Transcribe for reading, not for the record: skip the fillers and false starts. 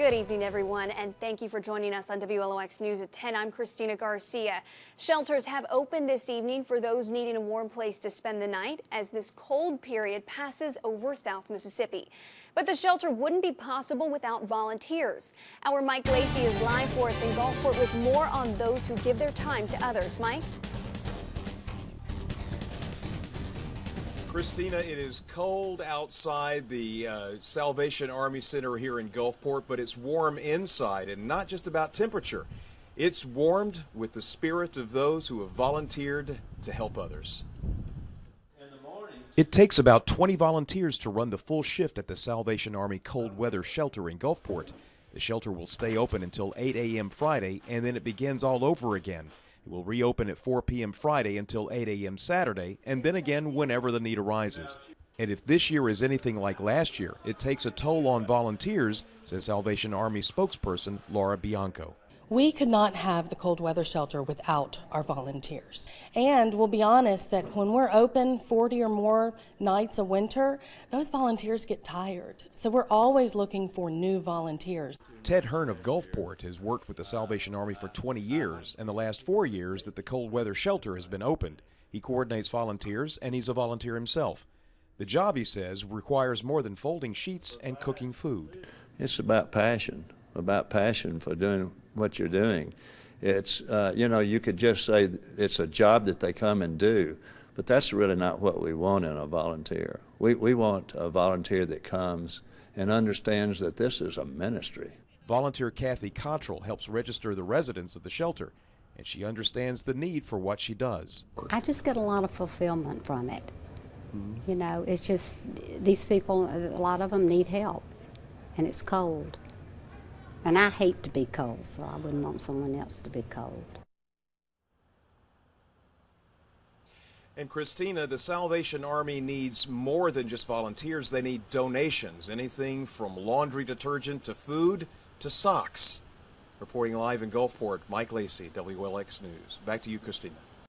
Good evening, everyone, and thank you for joining us on WLOX News at 10. I'm Christina Garcia. Shelters have opened this evening for those needing a warm place to spend the night as this cold period passes over South Mississippi. But the shelter wouldn't be possible without volunteers. Our Mike Lacey is live for us in Gulfport with more on those who give their time to others. Mike? Christina, it is cold outside the Salvation Army Center here in Gulfport, but it's warm inside, and not just about temperature. It's warmed with the spirit of those who have volunteered to help others. It takes about 20 volunteers to run the full shift at the Salvation Army Cold Weather Shelter in Gulfport. The shelter will stay open until 8 a.m. Friday, and then it begins all over again. It will reopen at 4 p.m. Friday until 8 a.m. Saturday, and then again whenever the need arises. And if this year is anything like last year, it takes a toll on volunteers, says Salvation Army spokesperson Laura Bianco. We could not have the cold weather shelter without our volunteers. And we'll be honest that when we're open 40 or more nights a winter, those volunteers get tired. So we're always looking for new volunteers. Ted Hearn of Gulfport has worked with the Salvation Army for 20 years, and the last 4 years that the cold weather shelter has been opened. He coordinates volunteers, and he's a volunteer himself. The job, he says, requires more than folding sheets and cooking food. It's about passion for doing what you're doing. It's, you could just say it's a job that they come and do, but that's really not what we want in a volunteer. We want a volunteer that comes and understands that this is a ministry. Volunteer Kathy Cottrell helps register the residents of the shelter, and she understands the need for what she does. I just get a lot of fulfillment from it. You know, it's just these people, a lot of them need help, and it's cold. And I hate to be cold, so I wouldn't want someone else to be cold. And Christina, the Salvation Army needs more than just volunteers. They need donations, anything from laundry detergent to food to socks. Reporting live in Gulfport, Mike Lacey, WLX News. Back to you, Christina.